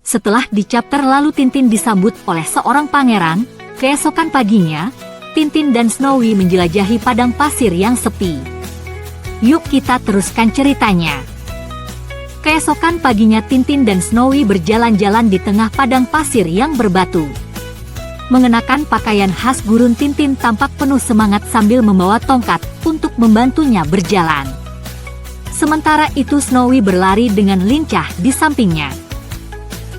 Setelah dicap lalu Tintin disambut oleh seorang pangeran. Keesokan paginya, Tintin dan Snowy menjelajahi padang pasir yang sepi. Yuk kita teruskan ceritanya. Keesokan paginya Tintin dan Snowy berjalan-jalan di tengah padang pasir yang berbatu. Mengenakan pakaian khas gurun, Tintin tampak penuh semangat sambil membawa tongkat untuk membantunya berjalan. Sementara itu Snowy berlari dengan lincah di sampingnya.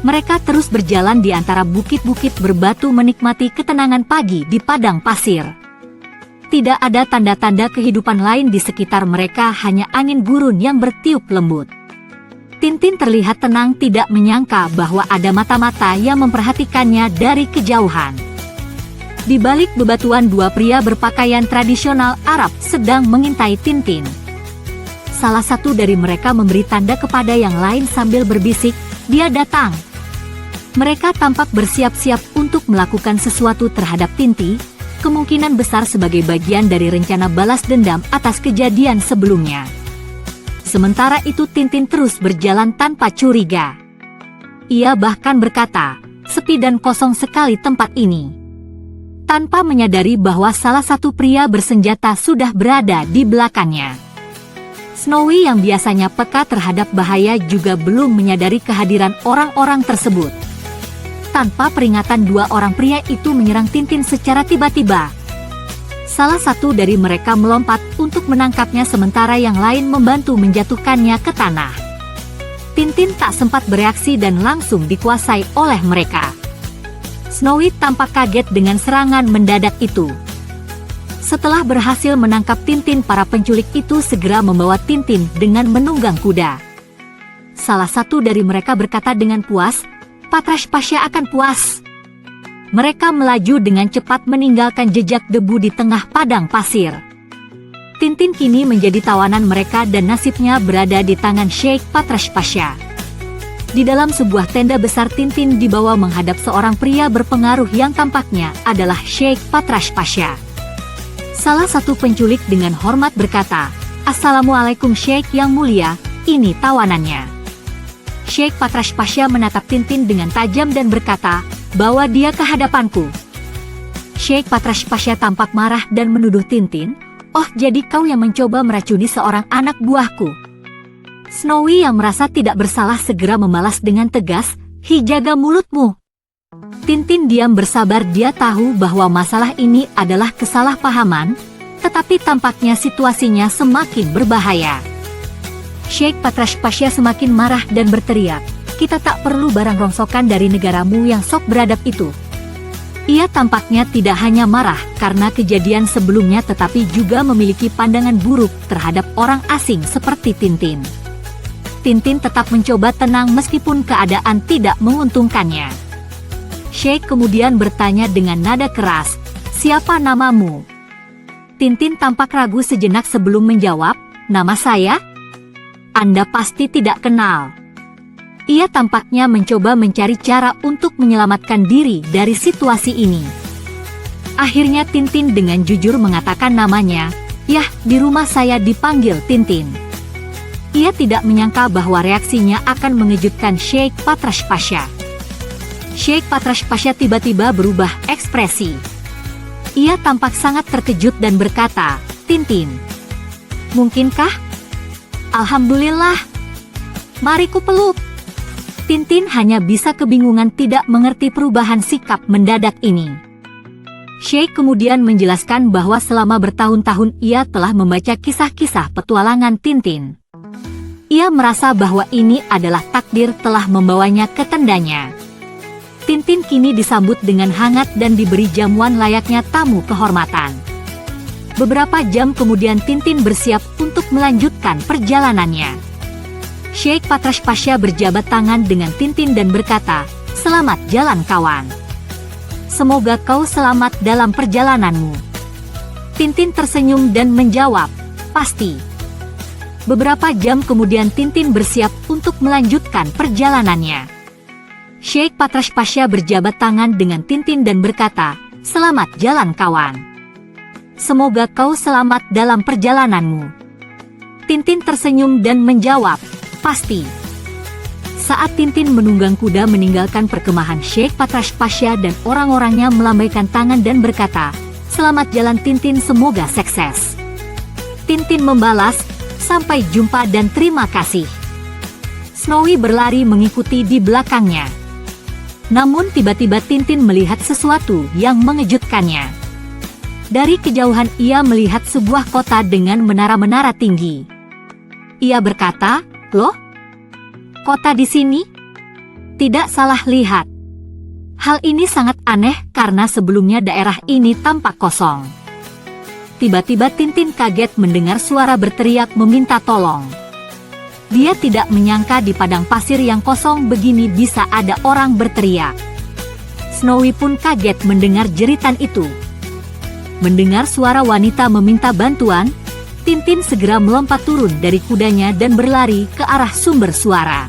Mereka terus berjalan di antara bukit-bukit berbatu menikmati ketenangan pagi di padang pasir. Tidak ada tanda-tanda kehidupan lain di sekitar mereka, hanya angin gurun yang bertiup lembut. Tintin terlihat tenang, tidak menyangka bahwa ada mata-mata yang memperhatikannya dari kejauhan. Di balik bebatuan, dua pria berpakaian tradisional Arab sedang mengintai Tintin. Salah satu dari mereka memberi tanda kepada yang lain sambil berbisik, "Dia datang." Mereka tampak bersiap-siap untuk melakukan sesuatu terhadap Tintin, kemungkinan besar sebagai bagian dari rencana balas dendam atas kejadian sebelumnya. Sementara itu Tintin terus berjalan tanpa curiga. Ia bahkan berkata, "Sepi dan kosong sekali tempat ini." Tanpa menyadari bahwa salah satu pria bersenjata sudah berada di belakangnya. Snowy yang biasanya peka terhadap bahaya juga belum menyadari kehadiran orang-orang tersebut. Tanpa peringatan, dua orang pria itu menyerang Tintin secara tiba-tiba. Salah satu dari mereka melompat untuk menangkapnya sementara yang lain membantu menjatuhkannya ke tanah. Tintin tak sempat bereaksi dan langsung dikuasai oleh mereka. Snowy tampak kaget dengan serangan mendadak itu. Setelah berhasil menangkap Tintin, para penculik itu segera membawa Tintin dengan menunggang kuda. Salah satu dari mereka berkata dengan puas, "Patrash Pasha akan puas." Mereka melaju dengan cepat meninggalkan jejak debu di tengah padang pasir. Tintin kini menjadi tawanan mereka dan nasibnya berada di tangan Sheikh Patrash Pasha. Di dalam sebuah tenda besar, Tintin dibawa menghadap seorang pria berpengaruh yang tampaknya adalah Sheikh Patrash Pasha. Salah satu penculik dengan hormat berkata, "Assalamualaikum Sheikh yang mulia, ini tawanannya." Sheikh Patrash Pasha menatap Tintin dengan tajam dan berkata, "Bawa dia ke hadapanku." Sheikh Patrash Pasha tampak marah dan menuduh Tintin, "Oh, jadi kau yang mencoba meracuni seorang anak buahku?" Snowy yang merasa tidak bersalah segera membalas dengan tegas, "Hi, jaga mulutmu." Tintin diam bersabar, dia tahu bahwa masalah ini adalah kesalahpahaman, tetapi tampaknya situasinya semakin berbahaya. Sheikh Patrash Pasha semakin marah dan berteriak, "Kita tak perlu barang rongsokan dari negaramu yang sok beradab itu." Ia tampaknya tidak hanya marah karena kejadian sebelumnya, tetapi juga memiliki pandangan buruk terhadap orang asing seperti Tintin. Tintin tetap mencoba tenang meskipun keadaan tidak menguntungkannya. Sheikh kemudian bertanya dengan nada keras, "Siapa namamu?" Tintin tampak ragu sejenak sebelum menjawab, "Nama saya? Anda pasti tidak kenal." Ia tampaknya mencoba mencari cara untuk menyelamatkan diri dari situasi ini. Akhirnya Tintin dengan jujur mengatakan namanya, "Yah, di rumah saya dipanggil Tintin." Ia tidak menyangka bahwa reaksinya akan mengejutkan Sheikh Patrash Pasha. Sheikh Patrash Pasha tiba-tiba berubah ekspresi. Ia tampak sangat terkejut dan berkata, "Tintin, mungkinkah?" "Alhamdulillah. Mari ku peluk." Tintin hanya bisa kebingungan, tidak mengerti perubahan sikap mendadak ini. Sheikh kemudian menjelaskan bahwa selama bertahun-tahun ia telah membaca kisah-kisah petualangan Tintin. Ia merasa bahwa ini adalah takdir telah membawanya ke tendanya. Tintin kini disambut dengan hangat dan diberi jamuan layaknya tamu kehormatan. Beberapa jam kemudian Tintin bersiap untuk melanjutkan perjalanannya. Sheikh Patrash Pasha berjabat tangan dengan Tintin dan berkata, "Selamat jalan kawan. Semoga kau selamat dalam perjalananmu." Tintin tersenyum dan menjawab, "Pasti." Beberapa jam kemudian Tintin bersiap untuk melanjutkan perjalanannya. Sheikh Patrash Pasha berjabat tangan dengan Tintin dan berkata, "Selamat jalan kawan. Semoga kau selamat dalam perjalananmu." Tintin tersenyum dan menjawab, "Pasti." Saat Tintin menunggang kuda meninggalkan perkemahan Sheikh Patrash Pasha dan orang-orangnya melambaikan tangan dan berkata, "Selamat jalan Tintin, semoga sukses." Tintin membalas, "Sampai jumpa dan terima kasih." Snowy berlari mengikuti di belakangnya. Namun tiba-tiba Tintin melihat sesuatu yang mengejutkannya. Dari kejauhan ia melihat sebuah kota dengan menara-menara tinggi. Ia berkata, "Loh? Kota di sini? Tidak salah lihat." Hal ini sangat aneh karena sebelumnya daerah ini tampak kosong. Tiba-tiba Tintin kaget mendengar suara berteriak meminta tolong. Dia tidak menyangka di padang pasir yang kosong begini bisa ada orang berteriak. Snowy pun kaget mendengar jeritan itu. Mendengar suara wanita meminta bantuan, Tintin segera melompat turun dari kudanya dan berlari ke arah sumber suara.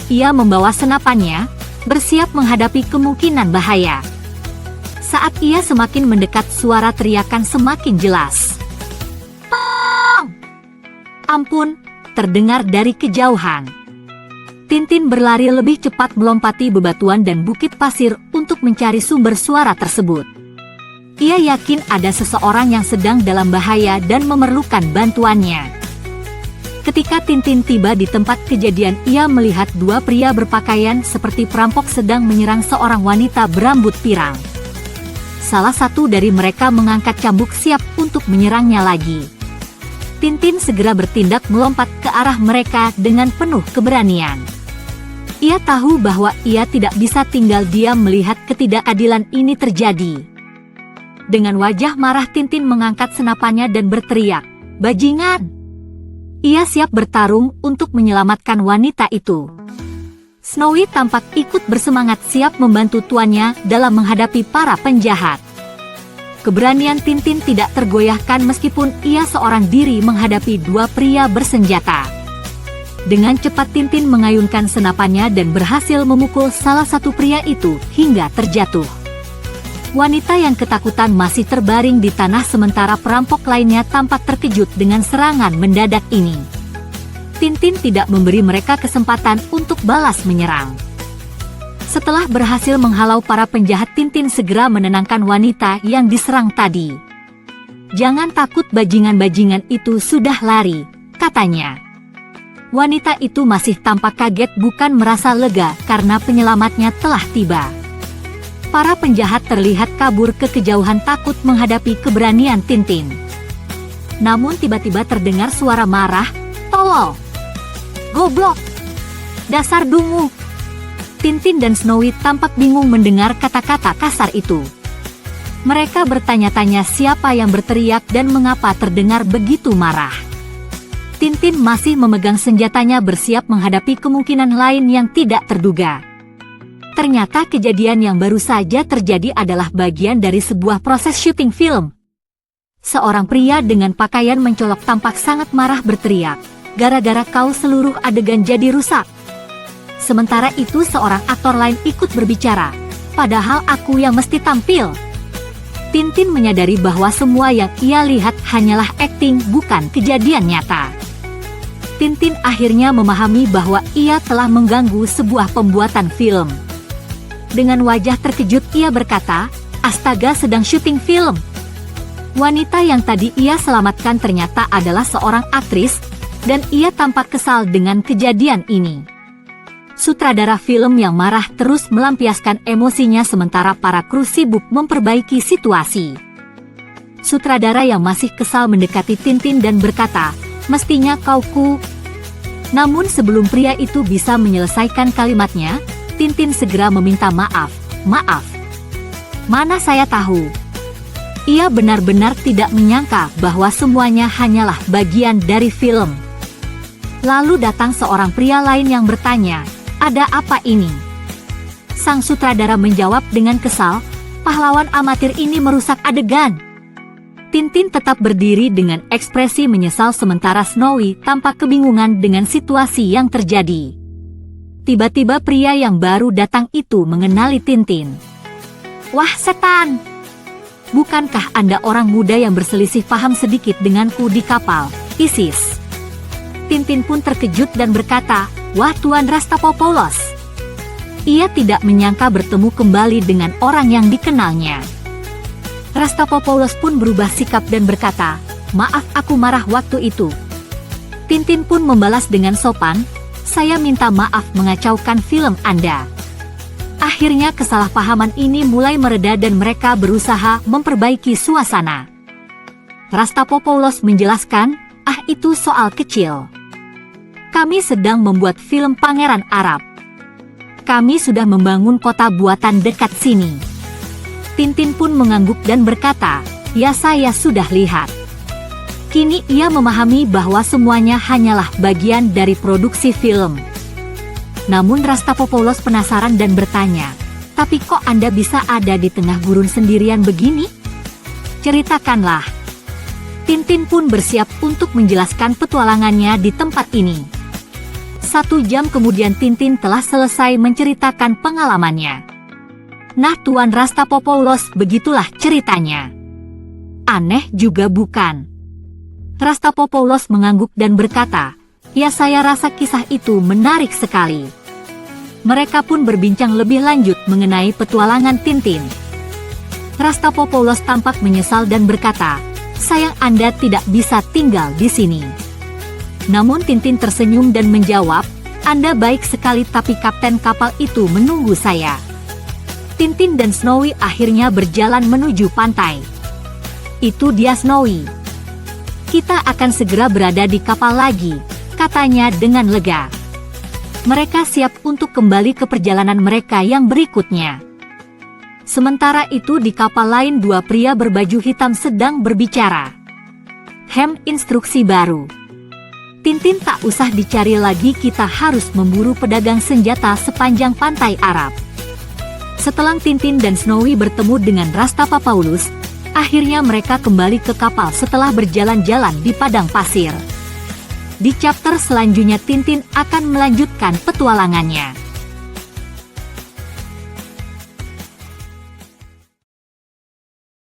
Ia membawa senapannya, bersiap menghadapi kemungkinan bahaya. Saat ia semakin mendekat, suara teriakan semakin jelas. "Tolong!" "Ampun!" terdengar dari kejauhan. Tintin berlari lebih cepat melompati bebatuan dan bukit pasir untuk mencari sumber suara tersebut. Ia yakin ada seseorang yang sedang dalam bahaya dan memerlukan bantuannya. Ketika Tintin tiba di tempat kejadian, ia melihat dua pria berpakaian seperti perampok sedang menyerang seorang wanita berambut pirang. Salah satu dari mereka mengangkat cambuk siap untuk menyerangnya lagi. Tintin segera bertindak melompat ke arah mereka dengan penuh keberanian. Ia tahu bahwa ia tidak bisa tinggal diam melihat ketidakadilan ini terjadi. Dengan wajah marah Tintin mengangkat senapannya dan berteriak, "Bajingan!" Ia siap bertarung untuk menyelamatkan wanita itu. Snowy tampak ikut bersemangat siap membantu tuannya dalam menghadapi para penjahat. Keberanian Tintin tidak tergoyahkan meskipun ia seorang diri menghadapi dua pria bersenjata. Dengan cepat Tintin mengayunkan senapannya dan berhasil memukul salah satu pria itu hingga terjatuh. Wanita yang ketakutan masih terbaring di tanah sementara perampok lainnya tampak terkejut dengan serangan mendadak ini. Tintin tidak memberi mereka kesempatan untuk balas menyerang. Setelah berhasil menghalau para penjahat, Tintin segera menenangkan wanita yang diserang tadi. "Jangan takut, bajingan-bajingan itu sudah lari," katanya. Wanita itu masih tampak kaget bukan merasa lega karena penyelamatnya telah tiba. Para penjahat terlihat kabur ke kejauhan takut menghadapi keberanian Tintin. Namun tiba-tiba terdengar suara marah, "Tolol! Goblok! Dasar dungu!" Tintin dan Snowy tampak bingung mendengar kata-kata kasar itu. Mereka bertanya-tanya siapa yang berteriak dan mengapa terdengar begitu marah. Tintin masih memegang senjatanya bersiap menghadapi kemungkinan lain yang tidak terduga. Ternyata kejadian yang baru saja terjadi adalah bagian dari sebuah proses syuting film. Seorang pria dengan pakaian mencolok tampak sangat marah berteriak, "Gara-gara kau seluruh adegan jadi rusak." Sementara itu seorang aktor lain ikut berbicara, "Padahal aku yang mesti tampil." Tintin menyadari bahwa semua yang ia lihat hanyalah akting, bukan kejadian nyata. Tintin akhirnya memahami bahwa ia telah mengganggu sebuah pembuatan film. Dengan wajah terkejut ia berkata, "Astaga, sedang syuting film." Wanita yang tadi ia selamatkan ternyata adalah seorang aktris, dan ia tampak kesal dengan kejadian ini. Sutradara film yang marah terus melampiaskan emosinya sementara para kru sibuk memperbaiki situasi. Sutradara yang masih kesal mendekati Tintin dan berkata, "Mestinya kau ku..." Namun sebelum pria itu bisa menyelesaikan kalimatnya, Tintin segera meminta maaf. "Maaf. Mana saya tahu." Ia benar-benar tidak menyangka bahwa semuanya hanyalah bagian dari film. Lalu datang seorang pria lain yang bertanya, "Ada apa ini?" Sang sutradara menjawab dengan kesal, "Pahlawan amatir ini merusak adegan." Tintin tetap berdiri dengan ekspresi menyesal sementara Snowy tampak kebingungan dengan situasi yang terjadi. Tiba-tiba pria yang baru datang itu mengenali Tintin. "Wah, setan! Bukankah Anda orang muda yang berselisih paham sedikit denganku di kapal, Isis?" Tintin pun terkejut dan berkata, Wah, Tuan Rastapopoulos. Ia tidak menyangka bertemu kembali dengan orang yang dikenalnya. Rastapopoulos pun berubah sikap dan berkata, "Maaf, aku marah waktu itu." Tintin pun membalas dengan sopan, "Saya minta maaf mengacaukan film Anda." Akhirnya kesalahpahaman ini mulai mereda dan mereka berusaha memperbaiki suasana. Rastapopoulos menjelaskan, "Itu soal kecil. Kami sedang membuat film Pangeran Arab. Kami sudah membangun kota buatan dekat sini." Tintin pun mengangguk dan berkata, "Ya, saya sudah lihat." Kini ia memahami bahwa semuanya hanyalah bagian dari produksi film. Namun Rastapopoulos penasaran dan bertanya, "Tapi kok Anda bisa ada di tengah gurun sendirian begini? Ceritakanlah." Tintin pun bersiap untuk menjelaskan petualangannya di tempat ini. 1 jam kemudian Tintin telah selesai menceritakan pengalamannya. "Nah, Tuan Rastapopoulos, begitulah ceritanya. Aneh juga bukan?" Rastapopoulos mengangguk dan berkata, "Ya, saya rasa kisah itu menarik sekali." Mereka pun berbincang lebih lanjut mengenai petualangan Tintin. Rastapopoulos tampak menyesal dan berkata, "Sayang Anda tidak bisa tinggal di sini." Namun Tintin tersenyum dan menjawab, "Anda baik sekali tapi kapten kapal itu menunggu saya." Tintin dan Snowy akhirnya berjalan menuju pantai. "Itu dia Snowy. Kita akan segera berada di kapal lagi," katanya dengan lega. Mereka siap untuk kembali ke perjalanan mereka yang berikutnya. Sementara itu di kapal lain 2 pria berbaju hitam sedang berbicara. Instruksi baru. Tintin, tak usah dicari lagi, kita harus memburu pedagang senjata sepanjang pantai Arab. Setelah Tintin dan Snowy bertemu dengan Rastapopoulos, akhirnya mereka kembali ke kapal setelah berjalan-jalan di padang pasir. Di chapter selanjutnya Tintin akan melanjutkan petualangannya.